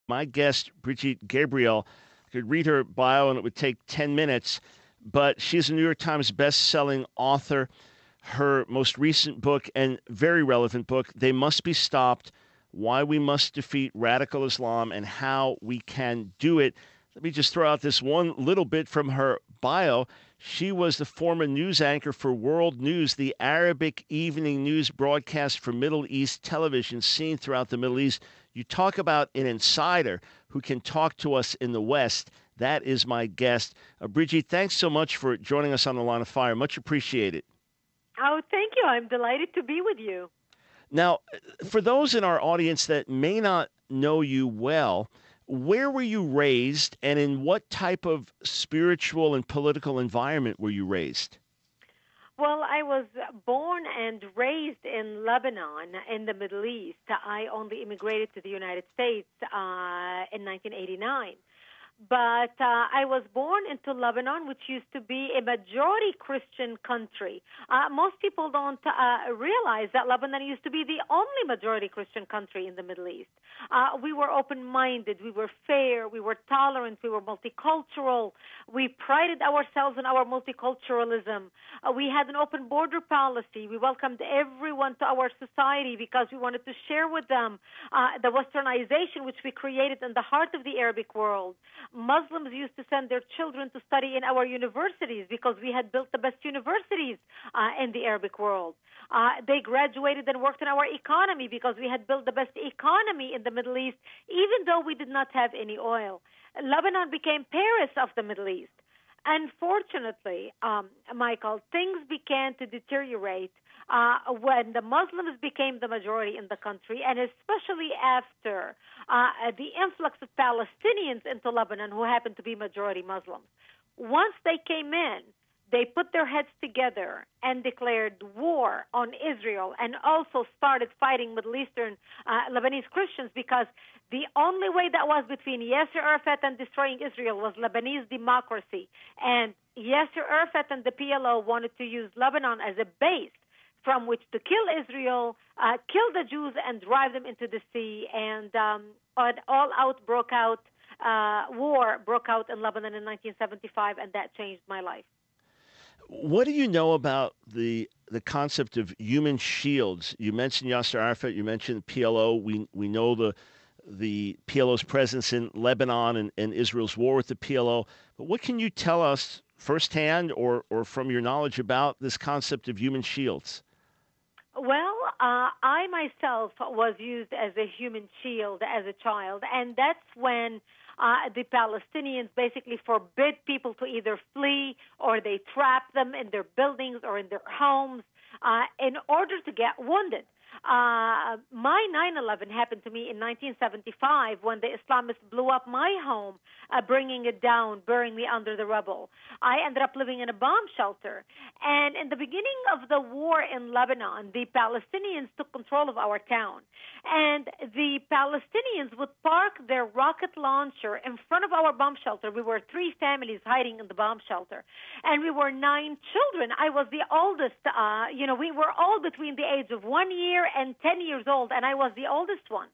My guest, Brigitte Gabriel, I could read her bio and it would take 10 minutes, but she's a New York Times best-selling author. Her most recent book and very relevant book, They Must Be Stopped, Why We Must Defeat Radical Islam and How We Can Do It. Let me just throw out this one little bit from her bio. She was the former news anchor for World News, the Arabic evening news broadcast for Middle East television seen throughout the Middle East. You talk about an insider who can talk to us in the West. That is my guest. Brigitte, thanks so much for joining us on The Line of Fire. Much appreciated. Oh, thank you. I'm delighted to be with you. Now, for those in our audience that may not know you well, where were you raised and in what type of spiritual and political environment were you raised? Well, I was born and raised in Lebanon in the Middle East. I only immigrated to the United States in 1989. But I was born into Lebanon, which used to be a majority Christian country. Most people don't realize that Lebanon used to be the only majority Christian country in the Middle East. We were open-minded, we were fair, we were tolerant, we were multicultural. We prided ourselves in our multiculturalism. We had an open border policy. We welcomed everyone to our society because we wanted to share with them the westernization which we created in the heart of the Arabic world. Muslims used to send their children to study in our universities because we had built the best universities in the Arabic world. They graduated and worked in our economy because we had built the best economy in the Middle East, even though we did not have any oil. Lebanon became Paris of the Middle East. Unfortunately, Michael, things began to deteriorate when the Muslims became the majority in the country, and especially after the influx of Palestinians into Lebanon, who happened to be majority Muslims. Once they came in, they put their heads together and declared war on Israel and also started fighting Middle Eastern Lebanese Christians because the only way that was between Yasser Arafat and destroying Israel was Lebanese democracy. And Yasser Arafat and the PLO wanted to use Lebanon as a base from which to kill Israel, kill the Jews, and drive them into the sea. And an all-out war broke out in Lebanon in 1975, and that changed my life. What do you know about the concept of human shields? You mentioned Yasser Arafat. You mentioned PLO. We know the PLO's presence in Lebanon and Israel's war with the PLO. But what can you tell us firsthand or from your knowledge about this concept of human shields? Well, I myself was used as a human shield as a child, and that's when the Palestinians basically forbid people to either flee or they trap them in their buildings or in their homes in order to get wounded. My 9/11 happened to me in 1975 when the Islamists blew up my home, bringing it down, burying me under the rubble. I ended up living in a bomb shelter. And in the beginning of the war in Lebanon, the Palestinians took control of our town. And the Palestinians would park their rocket launcher in front of our bomb shelter. We were 3 families hiding in the bomb shelter. And we were 9 children. I was the oldest. We were all between the age of 1 year and 10 years old, and I was the oldest one.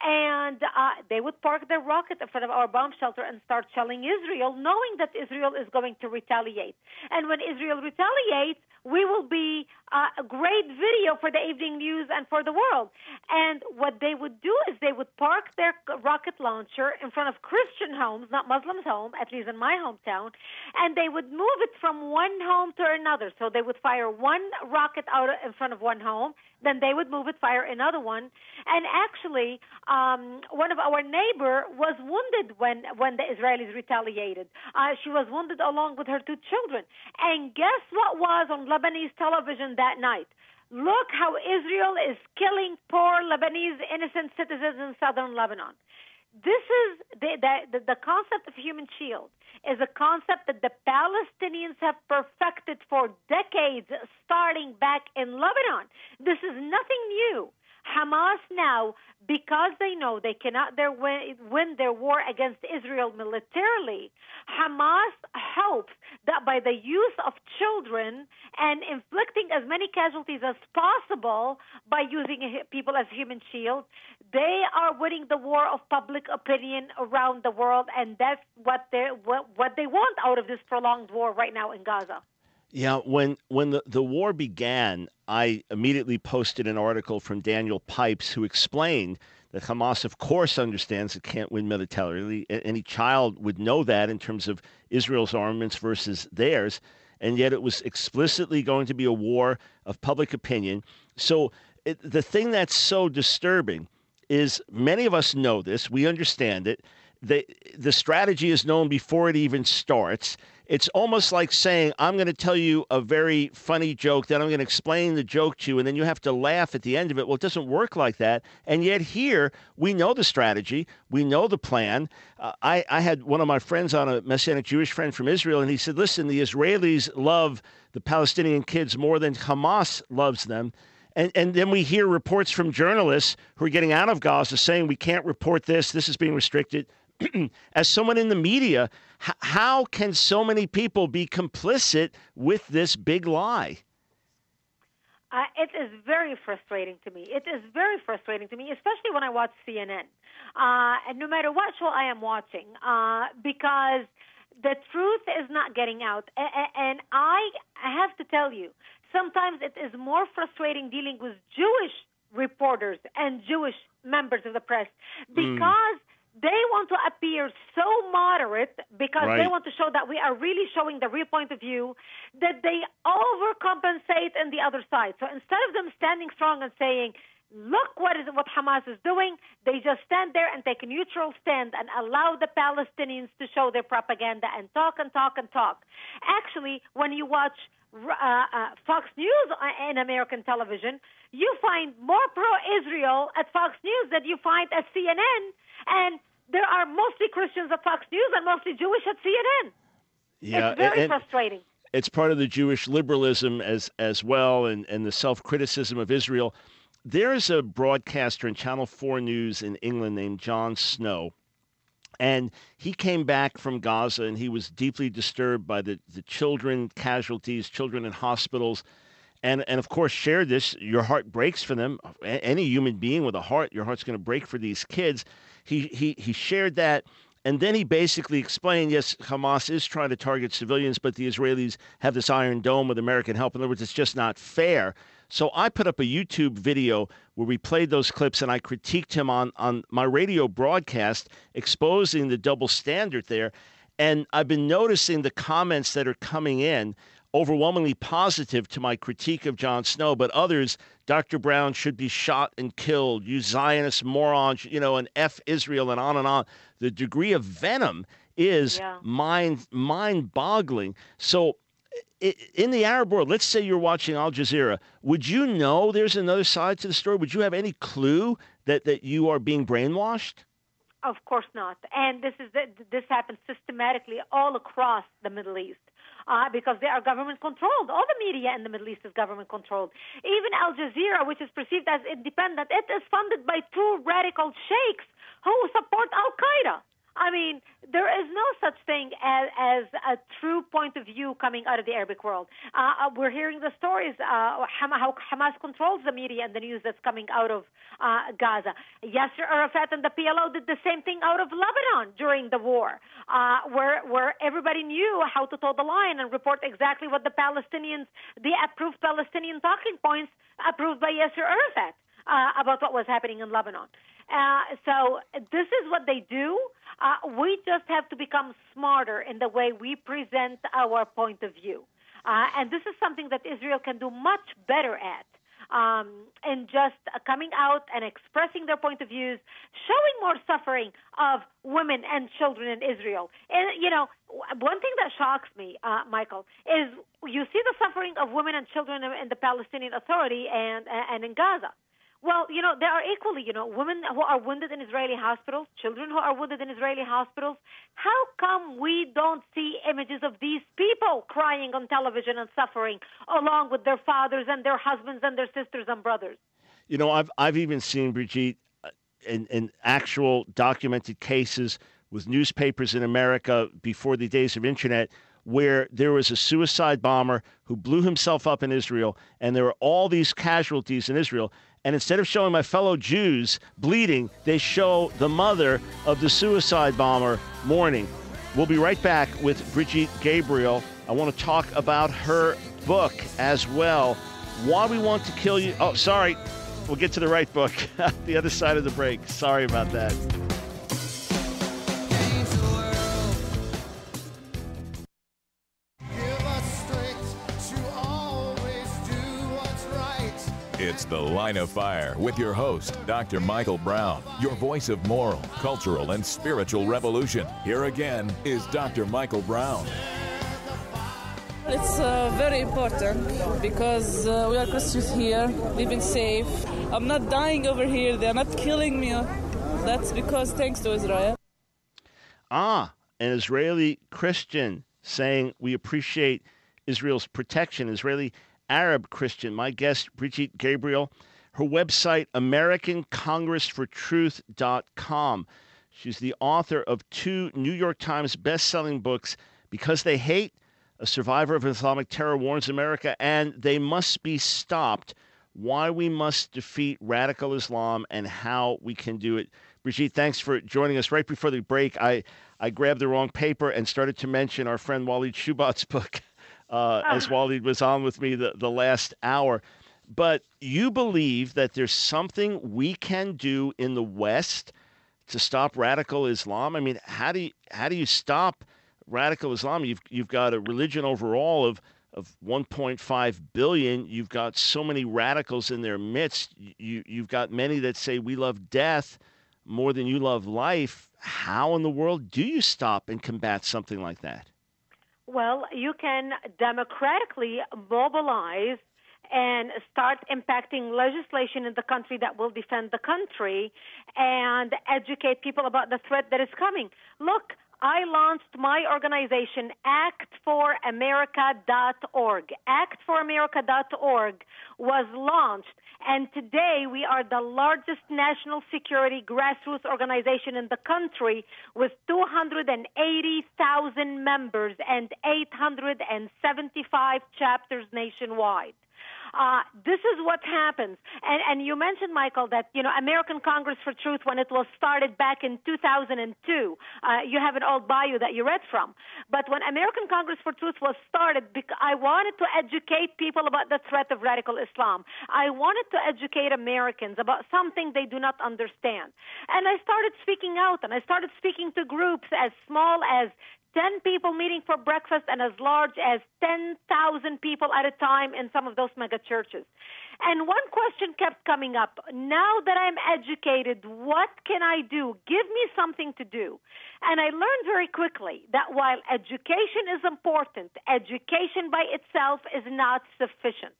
And they would park their rocket in front of our bomb shelter and start shelling Israel, knowing that Israel is going to retaliate. And when Israel retaliates, we will be a great video for the evening news and for the world. And what they would do is they would park their rocket launcher in front of Christian homes, not Muslims' home, at least in my hometown, and they would move it from one home to another. So they would fire one rocket out in front of one home, then they would move it, fire another one. And actually, one of our neighbor was wounded when the Israelis retaliated. She was wounded along with her 2 children. And guess what was on Lebanese television that night? Look how Israel is killing poor Lebanese innocent citizens in southern Lebanon. This is the concept of human shield is a concept that the Palestinians have perfected for decades, starting back in Lebanon. This is nothing new. Hamas now, because they know they cannot win their war against Israel militarily, Hamas hopes that by the use of children and inflicting as many casualties as possible by using people as human shields, they are winning the war of public opinion around the world, and that's what they want out of this prolonged war right now in Gaza. Yeah, when the war began, I immediately posted an article from Daniel Pipes who explained that Hamas, of course, understands it can't win militarily. Any child would know that in terms of Israel's armaments versus theirs, and yet it was explicitly going to be a war of public opinion. So the thing that's so disturbing is many of us know this. We understand it. The strategy is known before it even starts. It's almost like saying, I'm going to tell you a very funny joke, then I'm going to explain the joke to you, and then you have to laugh at the end of it. Well, it doesn't work like that. And yet here, we know the strategy. We know the plan. I had one of my friends on, a Messianic Jewish friend from Israel, and he said, listen, the Israelis love the Palestinian kids more than Hamas loves them. And then we hear reports from journalists who are getting out of Gaza saying we can't report this is being restricted. As someone in the media, how can so many people be complicit with this big lie? It is very frustrating to me. It is very frustrating to me, especially when I watch CNN. And no matter what show I am watching, because the truth is not getting out. And I have to tell you, sometimes it is more frustrating dealing with Jewish reporters and Jewish members of the press because they want to appear so moderate because they want to show that we are really showing the real point of view, that they overcompensate in the other side. So instead of them standing strong and saying, look what Hamas is doing, they just stand there and take a neutral stand and allow the Palestinians to show their propaganda and talk and talk and talk. Actually, when you watch Fox News in American television, you find more pro-Israel at Fox News than you find at CNN, and there are mostly Christians at Fox News and mostly Jewish at CNN. Yeah, it's very frustrating. It's part of the Jewish liberalism as well, and the self-criticism of Israel. There's a broadcaster in Channel 4 News in England named John Snow, and he came back from Gaza, and he was deeply disturbed by the children casualties, children in hospitals, and of course shared this. Your heart breaks for them. Any human being with a heart, your heart's going to break for these kids. He shared that, and then he basically explained, yes, Hamas is trying to target civilians, but the Israelis have this Iron Dome with American help. In other words, it's just not fair. So I put up a YouTube video where we played those clips, and I critiqued him on my radio broadcast, exposing the double standard there. And I've been noticing the comments that are coming in, overwhelmingly positive to my critique of Jon Snow, but others, Dr. Brown should be shot and killed, you Zionist morons, and F Israel, and on and on. The degree of venom is mind-boggling. So in the Arab world, let's say you're watching Al Jazeera, would you know there's another side to the story? Would you have any clue that you are being brainwashed? Of course not. And this happens systematically all across the Middle East. Because they are government-controlled. All the media in the Middle East is government-controlled. Even Al Jazeera, which is perceived as independent, it is funded by two radical sheikhs who support Al-Qaeda. I mean, there is no such thing as a true point of view coming out of the Arabic world. We're hearing the stories, how Hamas controls the media and the news that's coming out of Gaza. Yasser Arafat and the PLO did the same thing out of Lebanon during the war, where everybody knew how to toe the line and report exactly what the approved Palestinian talking points approved by Yasser Arafat about what was happening in Lebanon. So this is what they do. We just have to become smarter in the way we present our point of view. And this is something that Israel can do much better at. And just coming out and expressing their point of views, showing more suffering of women and children in Israel. And, one thing that shocks me, Michael, is you see the suffering of women and children in the Palestinian Authority and in Gaza. Well, there are equally, women who are wounded in Israeli hospitals, children who are wounded in Israeli hospitals. How come we don't see images of these people crying on television and suffering along with their fathers and their husbands and their sisters and brothers? You know, I've even seen, Brigitte, in actual documented cases with newspapers in America before the days of internet, where there was a suicide bomber who blew himself up in Israel, and there were all these casualties in Israel. And instead of showing my fellow Jews bleeding, they show the mother of the suicide bomber mourning. We'll be right back with Brigitte Gabriel. I want to talk about her book as well. Why We Want to Kill You. Oh, sorry. We'll get to the right book the other side of the break. Sorry about that. It's The Line of Fire with your host, Dr. Michael Brown, your voice of moral, cultural, and spiritual revolution. Here again is Dr. Michael Brown. It's very important because we are Christians here, living safe. I'm not dying over here. They're not killing me. That's because thanks to Israel. An Israeli Christian saying we appreciate Israel's protection. Israeli Arab Christian. My guest, Brigitte Gabriel. Her website, AmericanCongressForTruth.com. She's the author of 2 New York Times best-selling books, Because They Hate, A Survivor of Islamic Terror Warns America, and They Must Be Stopped, Why We Must Defeat Radical Islam and How We Can Do It. Brigitte, thanks for joining us. Right before the break, I grabbed the wrong paper and started to mention our friend Walid Shubat's book, as Walid was on with me the last hour. But you believe that there's something we can do in the West to stop radical Islam? I mean, how do you stop radical Islam? You've got a religion overall of 1.5 billion. You've got so many radicals in their midst. You've got many that say we love death more than you love life. How in the world do you stop and combat something like that? Well, you can democratically mobilize and start impacting legislation in the country that will defend the country and educate people about the threat that is coming. Look, I launched my organization, actforamerica.org. Actforamerica.org was launched, and today we are the largest national security grassroots organization in the country with 280,000 members and 875 chapters nationwide. This is what happens. And you mentioned, Michael, that, American Congress for Truth, when it was started back in 2002, you have an old bio that you read from. But when American Congress for Truth was started, I wanted to educate people about the threat of radical Islam. I wanted to educate Americans about something they do not understand. And I started speaking out, and I started speaking to groups as small as 10 people meeting for breakfast and as large as 10,000 people at a time in some of those mega churches. And one question kept coming up. Now that I'm educated, what can I do? Give me something to do. And I learned very quickly that while education is important, education by itself is not sufficient.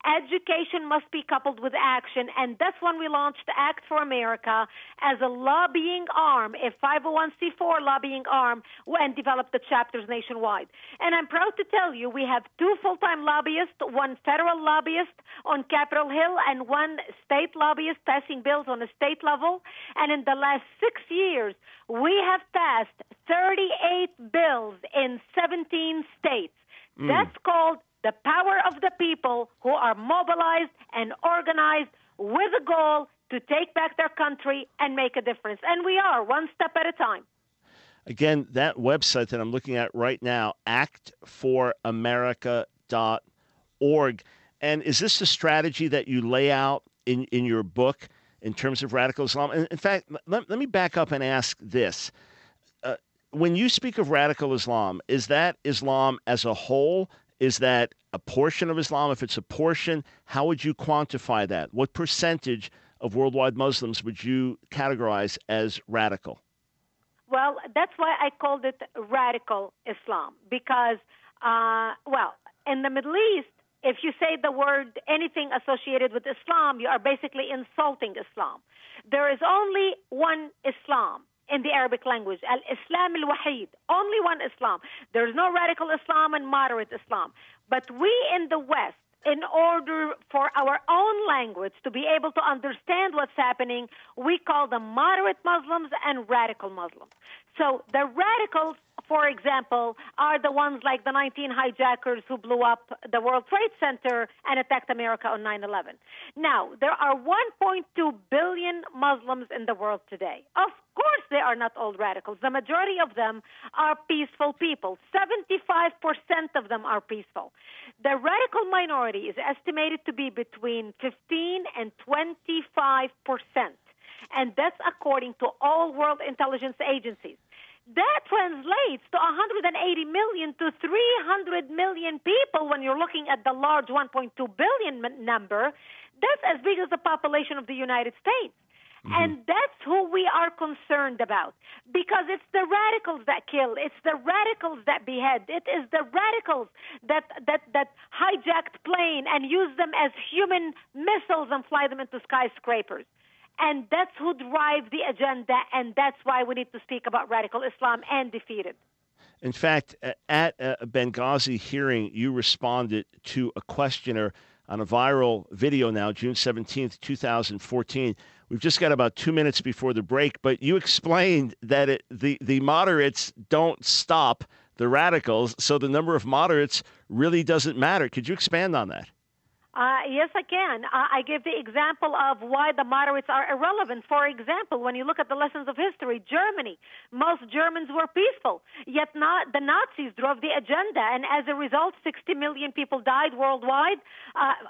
Education must be coupled with action, and that's when we launched Act for America as a lobbying arm, a 501c4 lobbying arm, and developed the chapters nationwide. And I'm proud to tell you we have 2 full-time lobbyists, 1 federal lobbyist on Capitol Hill, and 1 state lobbyist passing bills on a state level. And in the last 6 years, we have passed 38 bills in 17 states. That's called the power of the people who are mobilized and organized with a goal to take back their country and make a difference. And we are, one step at a time. Again, that website that I'm looking at right now, actforamerica.org. And is this the strategy that you lay out in your book in terms of radical Islam? And in fact, let me back up and ask this. When you speak of radical Islam, is that Islam as a whole? Is that a portion of Islam? If it's a portion, how would you quantify that? What percentage of worldwide Muslims would you categorize as radical? Well, that's why I called it radical Islam, because, in the Middle East, if you say the word anything associated with Islam, you are basically insulting Islam. There is only one Islam in the Arabic language, al-Islam al-Wahid, only one Islam. There is no radical Islam and moderate Islam. But we in the West in order for our own language to be able to understand what's happening, we call them moderate Muslims and radical Muslims. So the radicals, for example, are the ones like the 19 hijackers who blew up the World Trade Center and attacked America on 9/11. Now, there are 1.2 billion Muslims in the world today. Of course, they are not all radicals. The majority of them are peaceful people. 75% of them are peaceful. The radical minority is estimated to be between 15 and 25%. And that's according to all world intelligence agencies. That translates to 180 million to 300 million people when you're looking at the large 1.2 billion number. That's as big as the population of the United States. Mm-hmm. And that's who we are concerned about, because it's the radicals that kill. It's the radicals that behead. It is the radicals that hijacked plane and use them as human missiles and fly them into skyscrapers. And that's who drive the agenda, and that's why we need to speak about radical Islam and defeat it. In fact, at a Benghazi hearing, you responded to a questioner on a viral video now, June 17th, 2014. We've just got about 2 minutes before the break, but you explained that the moderates don't stop the radicals, so the number of moderates really doesn't matter. Could you expand on that? Yes, I can. I gave the example of why the moderates are irrelevant. For example, when you look at the lessons of history, Germany, most Germans were peaceful, yet not the Nazis drove the agenda, and as a result, 60 million people died worldwide,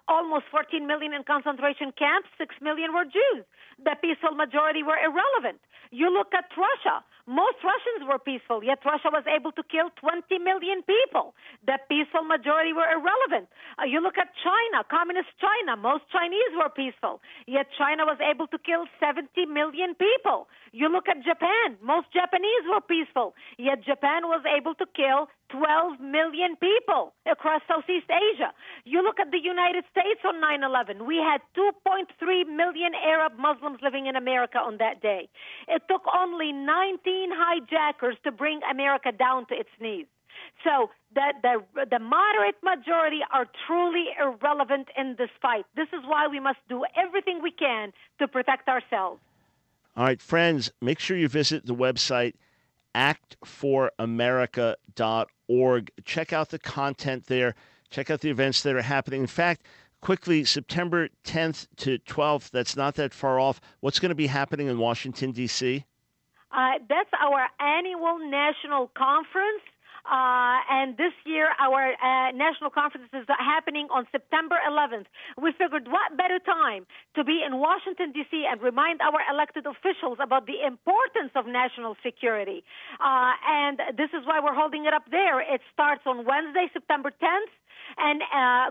almost 14 million in concentration camps, 6 million were Jews. The peaceful majority were irrelevant. You look at Russia. Most Russians were peaceful, yet Russia was able to kill 20 million people. The peaceful majority were irrelevant. You look at China, communist China. Most Chinese were peaceful, yet China was able to kill 70 million people. You look at Japan. Most Japanese were peaceful, yet Japan was able to kill 12 million people across Southeast Asia. You look at the United States on 9/11. We had 2.3 million Arab Muslims living in America on that day. It took only 19 hijackers to bring America down to its knees. So the moderate majority are truly irrelevant in this fight. This is why we must do everything we can to protect ourselves. All right, friends, make sure you visit the website actforamerica.org. Check out the content there. Check out the events that are happening. In fact, quickly, September 10th to 12th, that's not that far off. What's going to be happening in Washington, D.C.? That's our annual national conference. And this year, our national conference is happening on September 11th. We figured what better time to be in Washington, D.C. and remind our elected officials about the importance of national security. And this is why we're holding it up there. It starts on Wednesday, September 10th. And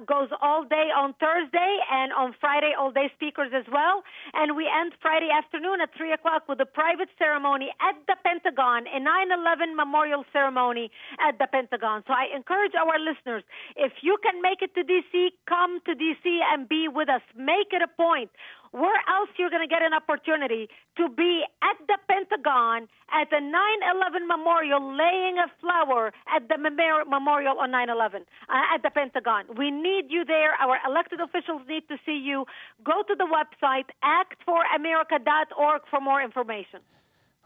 goes all day on Thursday, and on Friday, all-day speakers as well. And we end Friday afternoon at 3 o'clock with a private ceremony at the Pentagon, a 9/11 memorial ceremony at the Pentagon. So I encourage our listeners, if you can make it to D.C., come to D.C. and be with us. Make it a point. Where else you're going to get an opportunity to be at the Pentagon at the 9/11 memorial, laying a flower at the memorial on 9/11 at the Pentagon? We need you there. Our elected officials need to see you. Go to the website, actforamerica.org, for more information.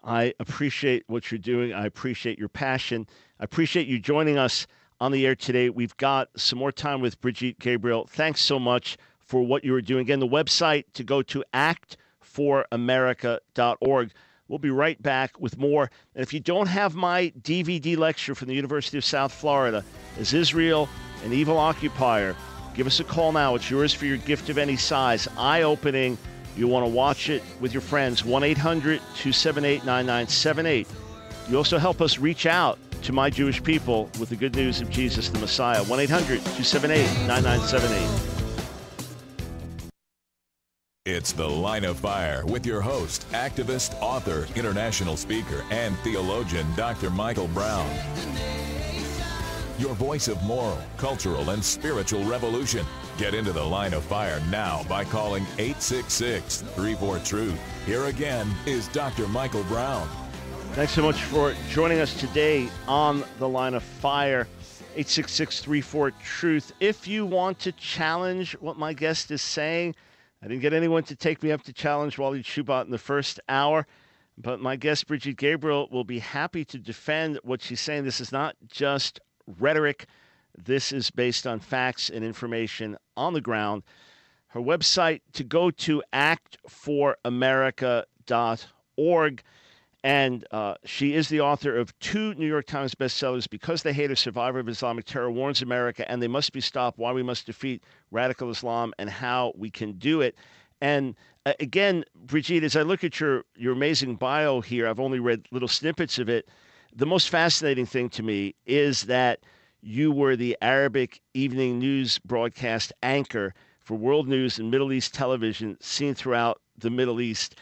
I appreciate what you're doing. I appreciate your passion. I appreciate you joining us on the air today. We've got some more time with Brigitte Gabriel. Thanks so much for what you were doing. Again, the website to go to actforamerica.org. We'll be right back with more. And if you don't have my DVD lecture from the University of South Florida, Is Israel an Evil Occupier? Give us a call now. It's yours for your gift of any size. Eye-opening. You'll want to watch it with your friends. 1-800-278-9978. You also help us reach out to my Jewish people with the good news of Jesus the Messiah. 1-800-278-9978. It's The Line of Fire with your host, activist, author, international speaker, and theologian, Dr. Michael Brown. Your voice of moral, cultural, and spiritual revolution. Get into The Line of Fire now by calling 866-34-TRUTH. Here again is Dr. Michael Brown. Thanks so much for joining us today on The Line of Fire. 866-34-TRUTH. If you want to challenge what my guest is saying, I didn't get anyone to take me up to challenge Walid Shoebat in the first hour, but my guest, Brigitte Gabriel, will be happy to defend what she's saying. This is not just rhetoric. This is based on facts and information on the ground. Her website to go to, actforamerica.org. And she is the author of 2 New York Times bestsellers, Because They Hate a Survivor of Islamic Terror Warns America, and They Must Be Stopped, Why We Must Defeat Radical Islam and How We Can Do It. And again, Brigitte, as I look at your amazing bio here, I've only read little snippets of it. The most fascinating thing to me is that you were the Arabic evening news broadcast anchor for world news and Middle East television seen throughout the Middle East.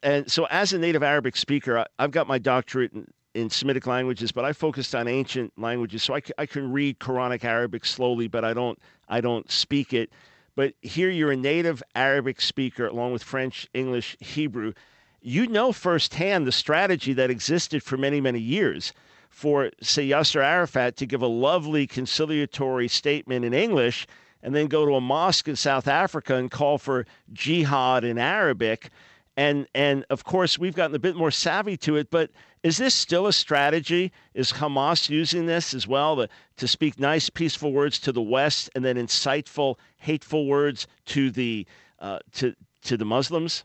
And so as a native Arabic speaker, I've got my doctorate in Semitic languages, but I focused on ancient languages. So I can read Quranic Arabic slowly, but I don't speak it. But here you're a native Arabic speaker along with French, English, Hebrew. You know firsthand the strategy that existed for many, many years for, say, Yasser Arafat to give a lovely conciliatory statement in English and then go to a mosque in South Africa and call for jihad in Arabic. And of course, we've gotten a bit more savvy to it, but is this still a strategy? Is Hamas using this as well to speak nice, peaceful words to the West and then insightful, hateful words to the Muslims?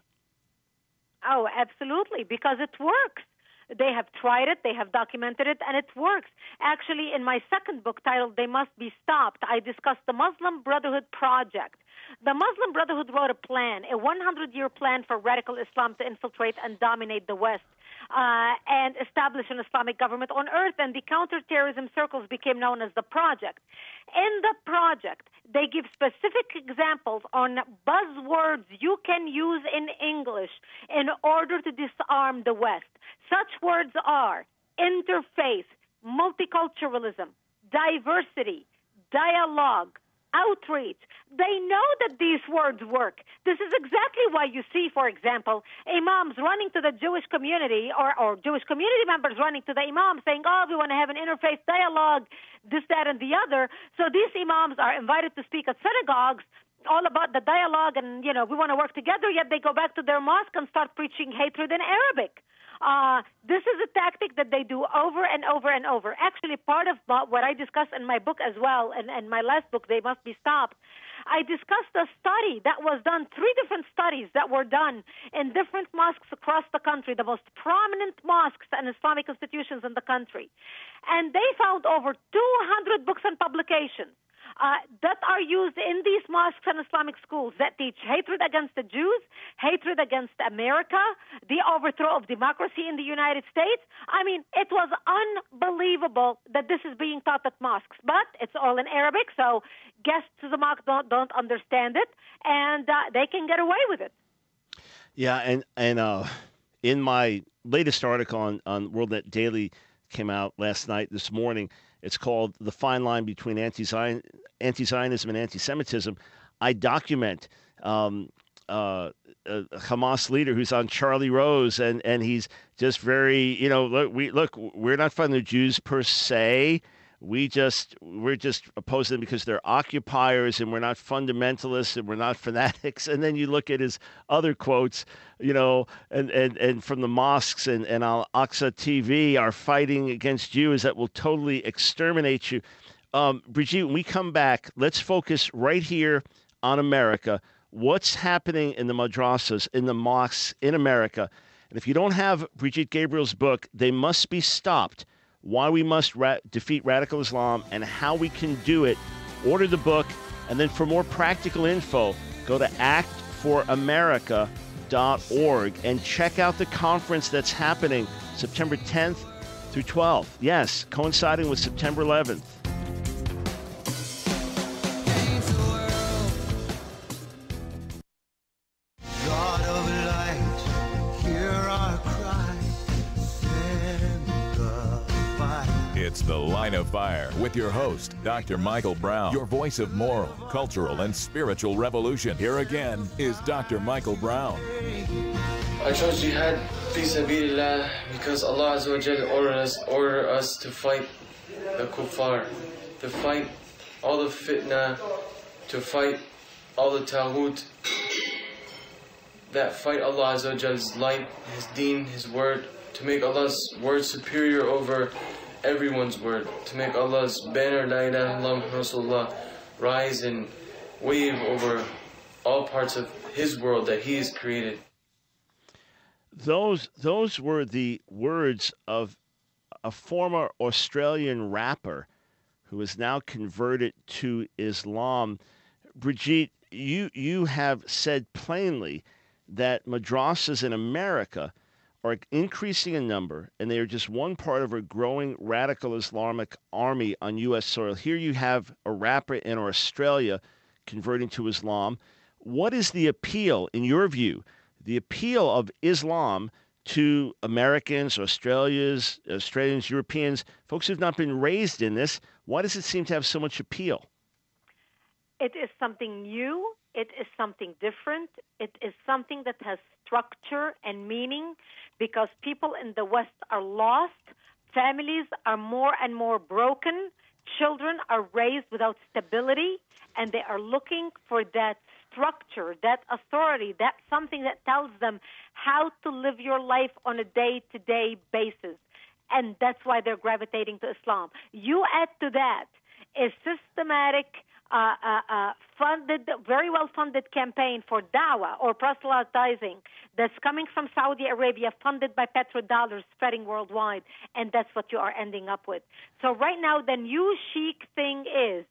Oh, absolutely, because it works. They have tried it, they have documented it, and it works. Actually, in my second book titled They Must Be Stopped, I discussed the Muslim Brotherhood Project. The Muslim Brotherhood wrote a plan, a 100-year plan for radical Islam to infiltrate and dominate the West and establish an Islamic government on earth, and the counterterrorism circles became known as the Project. In the project, they give specific examples on buzzwords you can use in English in order to disarm the West. Such words are interfaith, multiculturalism, diversity, dialogue, outreach. They know that these words work. This is exactly why you see, for example, imams running to the Jewish community or Jewish community members running to the imam saying, oh, we want to have an interfaith dialogue, this, that, and the other. So these imams are invited to speak at synagogues all about the dialogue and, we want to work together, yet they go back to their mosque and start preaching hatred in Arabic. This is a tactic that they do over and over and over. Actually, part of what I discuss in my book as well, and my last book, They Must Be Stopped, I discussed a study that was done, 3 different studies that were done in different mosques across the country, the most prominent mosques and Islamic institutions in the country. And they found over 200 books and publications that are used in these mosques and Islamic schools that teach hatred against the Jews, hatred against America, the overthrow of democracy in the United States. I mean, it was unbelievable that this is being taught at mosques, but it's all in Arabic, so guests to the mosque don't understand it, and they can get away with it. Yeah, and in my latest article on WorldNet Daily, came out last night, this morning, it's called The Fine Line Between Anti-Zionism and Anti-Semitism. I document a Hamas leader who's on Charlie Rose, and he's just very, look, we're not fighting the Jews per se. We're just opposed to them because they're occupiers, and we're not fundamentalists, and we're not fanatics. And then you look at his other quotes, and from the mosques and Al-Aqsa TV, are fighting against Jews that will totally exterminate you. Brigitte, when we come back, let's focus right here on America. What's happening in the madrasas, in the mosques in America? And if you don't have Brigitte Gabriel's book, They Must Be Stopped, Why We Must Defeat Radical Islam and How We Can Do It, order the book. And then for more practical info, go to actforamerica.org and check out the conference that's happening September 10th through 12th. Yes, coinciding with September 11th. It's The Line of Fire with your host, Dr. Michael Brown, your voice of moral, cultural, and spiritual revolution. Here again is Dr. Michael Brown. I chose jihad fi sabilillah because Allah Azza wa Jalla ordered us to fight the kuffar. to fight all the fitna, to fight all the taghut, that fight Allah Azza wa Jall's light, His deen, His word, to make Allah's word superior over everyone's word, to make Allah's banner, La ilaha illallah Rasulullah, rise and wave over all parts of His world that He has created. Those were the words of a former Australian rapper who is now converted to Islam. Brigitte, you have said plainly that madrasas in America are increasing in number, and they are just one part of a growing radical Islamic army on U.S. soil. Here you have a rapper in Australia converting to Islam. What is the appeal, in your view, the appeal of Islam to Americans, Australians, Europeans, folks who have not been raised in this? Why does it seem to have so much appeal? It is something new. It is something different. It is something that has structure and meaning, because people in the West are lost. Families are more and more broken. Children are raised without stability, and they are looking for that structure, that authority, that something that tells them how to live your life on a day-to-day basis. And that's why they're gravitating to Islam. You add to that a systematic, funded, very well-funded campaign for dawah or proselytizing that's coming from Saudi Arabia, funded by petrodollars, spreading worldwide, and that's what you are ending up with. So right now, the new chic thing is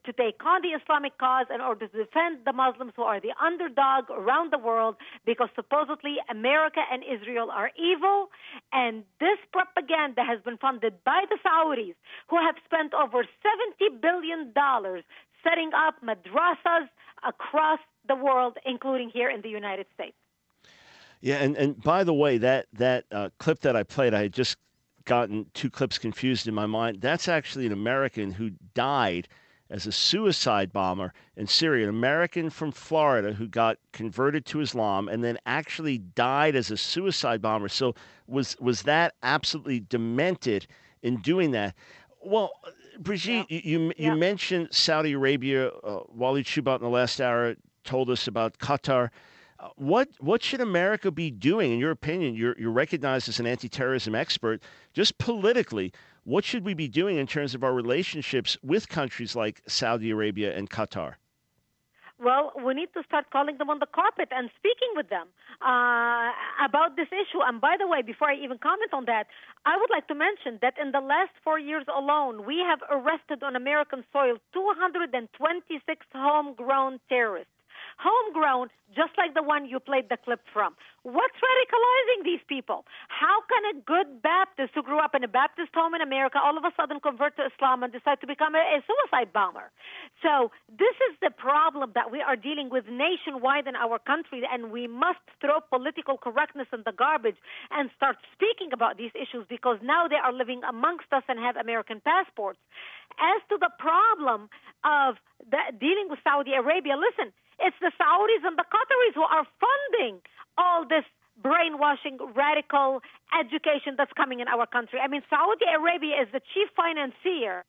to take on the Islamic cause in order to defend the Muslims who are the underdog around the world, because supposedly America and Israel are evil, and this propaganda has been funded by the Saudis, who have spent over $70 billion setting up madrasas across the world, including here in the United States. Yeah, and by the way, that clip that I played, I had just gotten two clips confused in my mind. That's actually an American who died as a suicide bomber in Syria, an American from Florida who got converted to Islam and then actually died as a suicide bomber. So was that absolutely demented in doing that? Well, Brigitte, you mentioned Saudi Arabia. Walid Shubat in the last hour told us about Qatar. What should America be doing, in your opinion? You're recognized as an anti-terrorism expert. Just politically, what should we be doing in terms of our relationships with countries like Saudi Arabia and Qatar? Well, we need to start calling them on the carpet and speaking with them about this issue. And by the way, before I even comment on that, I would like to mention that in the last 4 years alone, we have arrested on American soil 226 homegrown terrorists. Homegrown, just like the one you played the clip from. What's radicalizing these people? How can a good Baptist who grew up in a Baptist home in America all of a sudden convert to Islam and decide to become a suicide bomber? So this is the problem that we are dealing with nationwide in our country, and we must throw political correctness in the garbage and start speaking about these issues, because now they are living amongst us and have American passports. As to the problem of dealing with Saudi Arabia, listen, it's the Saudis and the Qataris who are funding all this brainwashing, radical education that's coming in our country. I mean, Saudi Arabia is the chief financier.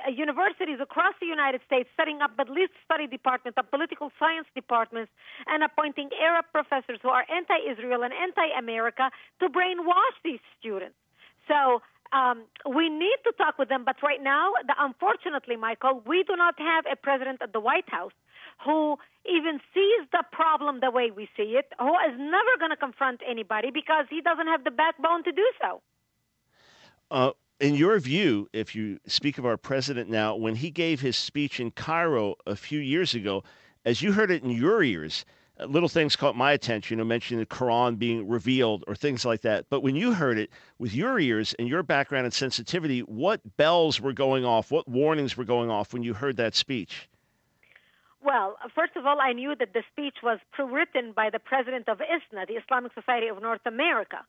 Universities across the United States setting up Middle East study departments and political science departments and appointing Arab professors who are anti-Israel and anti-America to brainwash these students. So we need to talk with them, but right now, unfortunately, Michael, we do not have a president at the White House who even sees the problem the way we see it, who is never going to confront anybody because he doesn't have the backbone to do so. In your view, if you speak of our president now, when he gave his speech in Cairo a few years ago, as you heard it in your ears, little things caught my attention, mentioning the Quran being revealed or things like that. But when you heard it with your ears and your background and sensitivity, what bells were going off? What warnings were going off when you heard that speech? Well, first of all, I knew that the speech was pre-written by the president of ISNA, the Islamic Society of North America,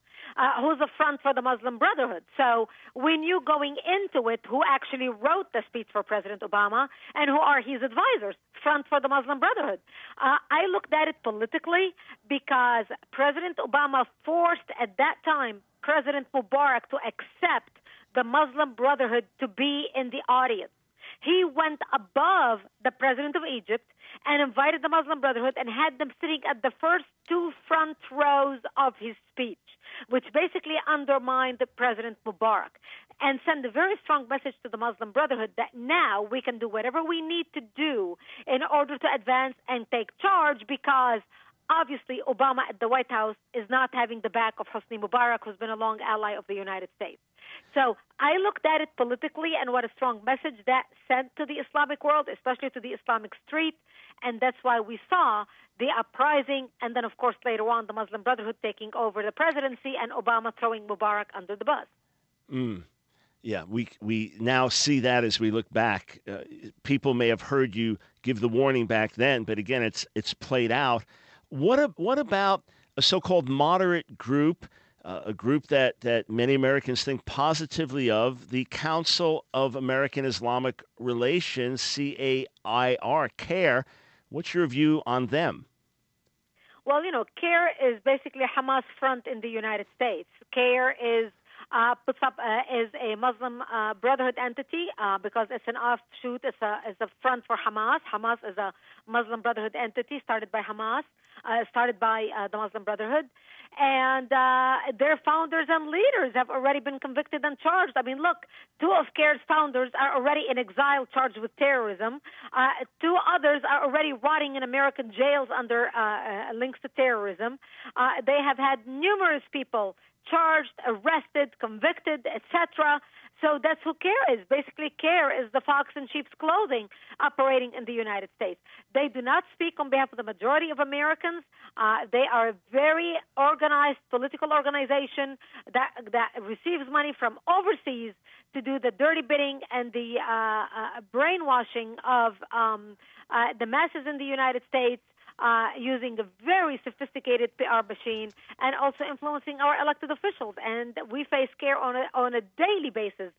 who's a front for the Muslim Brotherhood. So we knew going into it who actually wrote the speech for President Obama and who are his advisors, front for the Muslim Brotherhood. I looked at it politically because President Obama forced, at that time, President Mubarak to accept the Muslim Brotherhood to be in the audience. He went above the president of Egypt and invited the Muslim Brotherhood and had them sitting at the first two front rows of his speech, which basically undermined the President Mubarak and sent a very strong message to the Muslim Brotherhood that now we can do whatever we need to do in order to advance and take charge, because obviously Obama at the White House is not having the back of Hosni Mubarak, who's been a long ally of the United States. So I looked at it politically and what a strong message that sent to the Islamic world, especially to the Islamic street, and that's why we saw the uprising, and then, of course, later on, the Muslim Brotherhood taking over the presidency and Obama throwing Mubarak under the bus. Yeah, we now see that as we look back. People may have heard you give the warning back then, but again, it's played out. What about a so-called moderate group, a group that many Americans think positively of, the Council of American Islamic Relations, CAIR, CARE? What's your view on them? Well, CARE is basically a Hamas front in the United States. CARE is puts up is a Muslim Brotherhood entity because it's an offshoot. It's a front for Hamas. Hamas is a Muslim Brotherhood entity started by Hamas, started by the Muslim Brotherhood, and their founders and leaders have already been convicted and charged. I mean, look, two of CARE's founders are already in exile, charged with terrorism. Two others are already rotting in American jails under links to terrorism. They have had numerous people charged, arrested, convicted, etc. So that's who CARE is. Basically, CARE is the fox in sheep's clothing operating in the United States. They do not speak on behalf of the majority of Americans. They are a very organized political organization that receives money from overseas to do the dirty bidding and the brainwashing of the masses in the United States, using a very sophisticated PR machine, and also influencing our elected officials. And we face CARE on a daily basis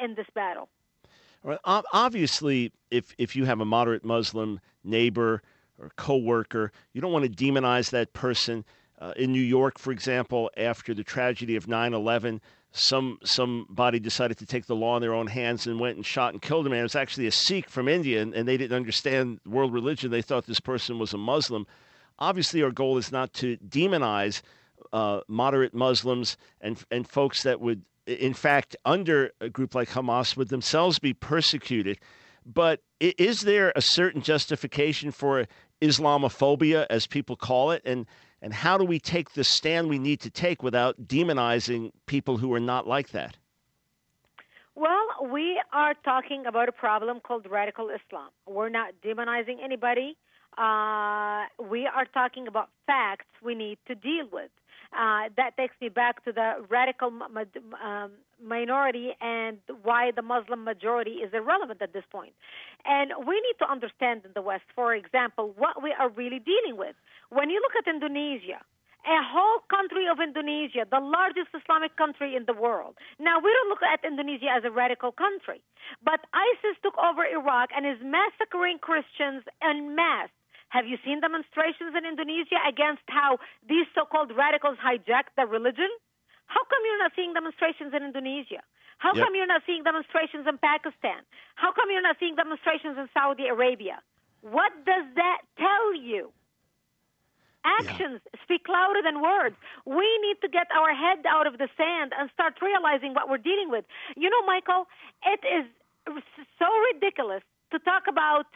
in this battle. Well, obviously, if you have a moderate Muslim neighbor or coworker, you don't want to demonize that person. In New York, for example, after the tragedy of 9/11, somebody decided to take the law in their own hands and went and shot and killed a man. It was actually a Sikh from India, and they didn't understand world religion. They thought this person was a Muslim. Obviously, our goal is not to demonize moderate Muslims and folks that would, in fact, under a group like Hamas, would themselves be persecuted. But is there a certain justification for Islamophobia, as people call it? And how do we take the stand we need to take without demonizing people who are not like that? Well, we are talking about a problem called radical Islam. We're not demonizing anybody. We are talking about facts we need to deal with. That takes me back to the radical minority and why the Muslim majority is irrelevant at this point. And we need to understand in the West, for example, what we are really dealing with. When you look at Indonesia, a whole country of Indonesia, the largest Islamic country in the world. Now, we don't look at Indonesia as a radical country, but ISIS took over Iraq and is massacring Christians en masse. Have you seen demonstrations in Indonesia against how these so-called radicals hijacked the religion? How come you're not seeing demonstrations in Indonesia? How come you're not seeing demonstrations in Pakistan? How come you're not seeing demonstrations in Saudi Arabia? What does that tell you? Actions speak louder than words. We need to get our head out of the sand and start realizing what we're dealing with. You know, Michael, it is so ridiculous to talk about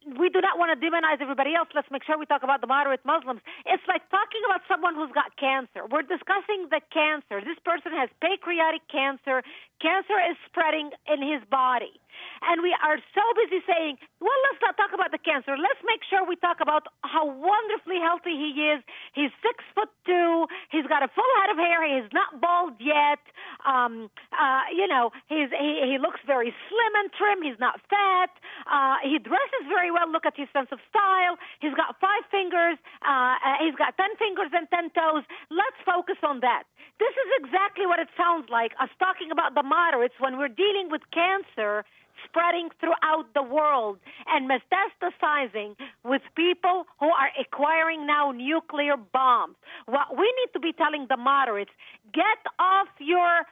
we do not want to demonize everybody else. Let's make sure we talk about the moderate Muslims. It's like talking about someone who's got cancer. We're discussing the cancer. This person has pancreatic cancer. Cancer is spreading in his body. And we are so busy saying, well, let's not talk about the cancer. Let's make sure we talk about how wonderfully healthy he is. He's 6'2". He's got a full head of hair. He's not bald yet. He looks very slim and trim. He's not fat. He dresses very well. Look at his sense of style. He's got 5 fingers. He's got 10 fingers and 10 toes. Let's focus on that. This is exactly what it sounds like, us talking about the moderates when we're dealing with cancer spreading throughout the world and metastasizing with people who are acquiring now nuclear bombs. What we need to be telling the moderates, get off your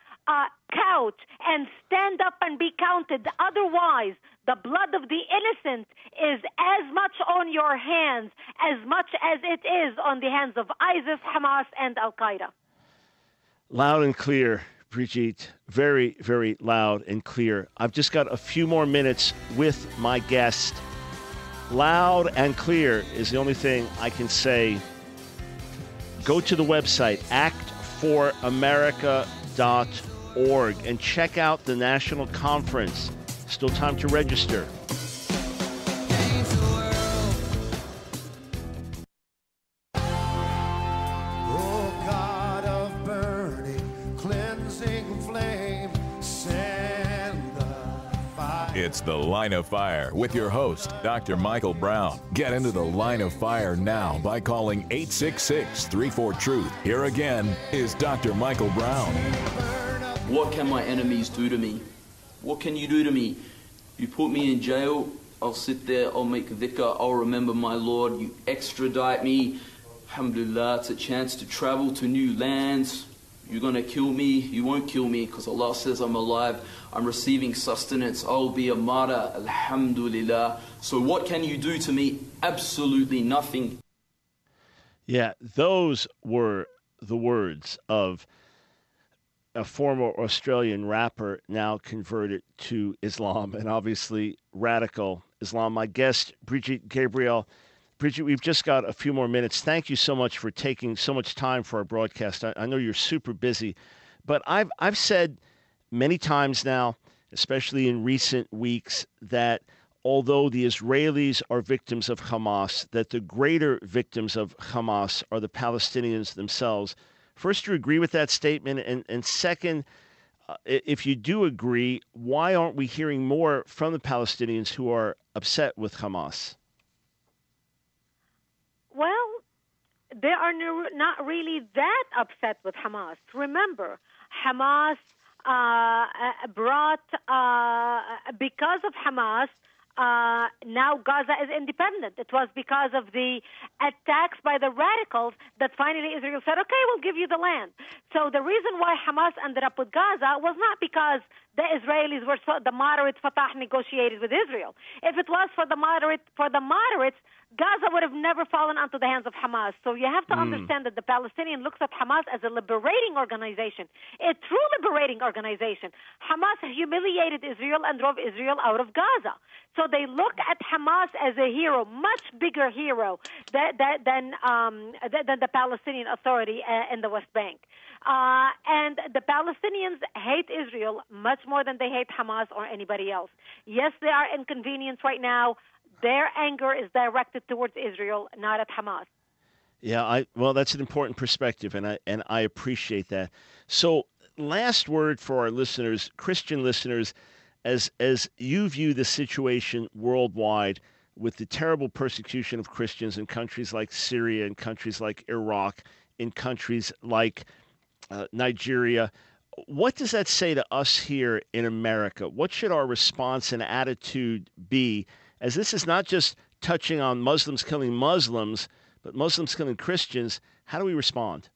couch out and stand up and be counted. Otherwise, the blood of the innocent is as much on your hands as much as it is on the hands of ISIS, Hamas, and Al-Qaeda. Loud and clear, Brigitte. Very, very loud and clear. I've just got a few more minutes with my guest. Loud and clear is the only thing I can say. Go to the website, actforamerica.org, and check out the national conference. Still time to register. It's The Line of Fire with your host, Dr. Michael Brown. Get into the Line of Fire now by calling 866-34-TRUTH. Here again is Dr. Michael Brown. What can my enemies do to me? What can you do to me? You put me in jail, I'll sit there, I'll make dhikr, I'll remember my Lord. You extradite me, alhamdulillah, it's a chance to travel to new lands. You're going to kill me, you won't kill me, because Allah says I'm alive, I'm receiving sustenance, I'll be a martyr, alhamdulillah. So what can you do to me? Absolutely nothing. Yeah, those were the words of a former Australian rapper now converted to Islam, and obviously radical Islam. My guest, Brigitte Gabriel. Brigitte, we've just got a few more minutes. Thank you so much for taking so much time for our broadcast. I know you're super busy, but I've said many times now, especially in recent weeks, that although the Israelis are victims of Hamas, that the greater victims of Hamas are the Palestinians themselves. First, you agree with that statement? And second, if you do agree, why aren't we hearing more from the Palestinians who are upset with Hamas? Well, they are not really that upset with Hamas. Remember, Hamas because of Hamas, now Gaza is independent. It was because of the attacks by the radicals that finally Israel said, okay, we'll give you the land. So the reason why Hamas ended up with Gaza was not because the Israelis were the moderate Fatah negotiated with Israel. If it was for the moderates, Gaza would have never fallen into the hands of Hamas. So you have to understand that the Palestinian looks at Hamas as a liberating organization, a true liberating organization. Hamas humiliated Israel and drove Israel out of Gaza. So they look at Hamas as a hero, much bigger hero than the Palestinian Authority in the West Bank. And the Palestinians hate Israel much more than they hate Hamas or anybody else. Yes, they are inconvenienced right now. Their anger is directed towards Israel, not at Hamas. Yeah, well, that's an important perspective, and I appreciate that. So, last word for our listeners, Christian listeners, as you view the situation worldwide with the terrible persecution of Christians in countries like Syria, in countries like Iraq, in countries like Nigeria, what does that say to us here in America? What should our response and attitude be? As this is not just touching on Muslims killing Muslims, but Muslims killing Christians, how do we respond?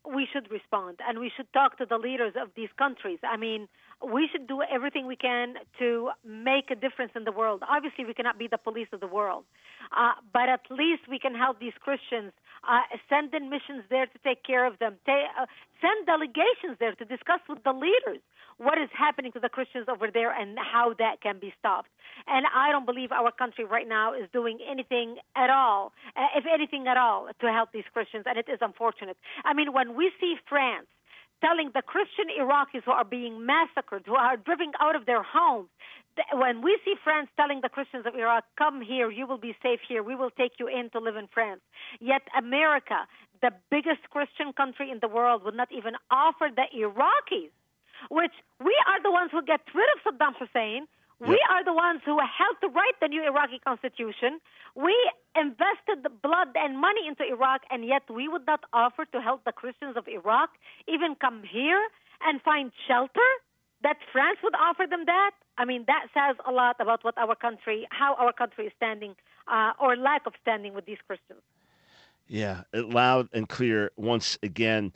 We should respond, and we should talk to the leaders of these countries. I mean, we should do everything we can to make a difference in the world. Obviously, we cannot be the police of the world, but at least we can help these Christians, send in missions there to take care of them, send delegations there to discuss with the leaders what is happening to the Christians over there and how that can be stopped. And I don't believe our country right now is doing anything at all, if anything at all, to help these Christians, and it is unfortunate. I mean, when we see France telling the Christian Iraqis who are being massacred, who are driven out of their homes, when we see France telling the Christians of Iraq, come here, you will be safe here, we will take you in to live in France. Yet America, the biggest Christian country in the world, would not even offer the Iraqis, which we are the ones who get rid of Saddam Hussein. We are the ones who helped to write the new Iraqi constitution. We invested blood and money into Iraq, and yet we would not offer to help the Christians of Iraq even come here and find shelter, that France would offer them that. I mean, that says a lot about what our country, how our country is standing, or lack of standing with these Christians. Yeah, loud and clear once again.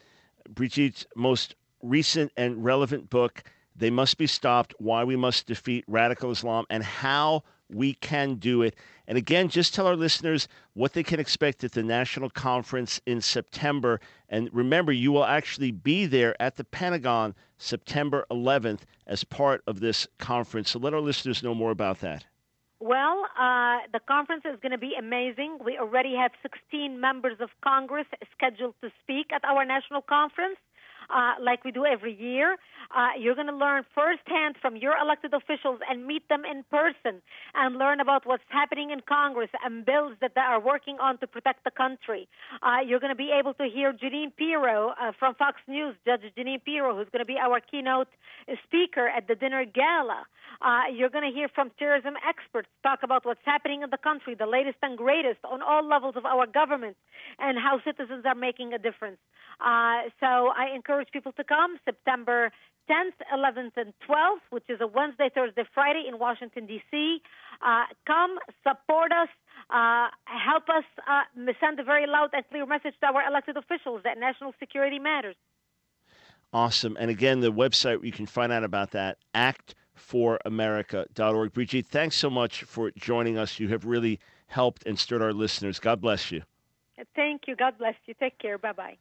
Brigitte, most recent and relevant book, They Must Be Stopped, Why We Must Defeat Radical Islam and How We Can Do It. And again, just tell our listeners what they can expect at the national conference in September. And remember, you will actually be there at the Pentagon September 11th as part of this conference. So let our listeners know more about that. Well, the conference is going to be amazing. We already have 16 members of Congress scheduled to speak at our national conference. Like we do every year. You're going to learn firsthand from your elected officials and meet them in person and learn about what's happening in Congress and bills that they are working on to protect the country. You're going to be able to hear Jeanine Pirro from Fox News, Judge Jeanine Pirro, who's going to be our keynote speaker at the dinner gala. You're going to hear from terrorism experts talk about what's happening in the country, the latest and greatest on all levels of our government, and how citizens are making a difference. So I encourage people to come September 10th, 11th, and 12th, which is a Wednesday, Thursday, Friday in Washington, D.C. Come, support us, help us send a very loud and clear message to our elected officials that national security matters. Awesome. And again, the website you can find out about that, actforamerica.org. Brigitte, thanks so much for joining us. You have really helped and stirred our listeners. God bless you. Thank you. God bless you. Take care. Bye-bye.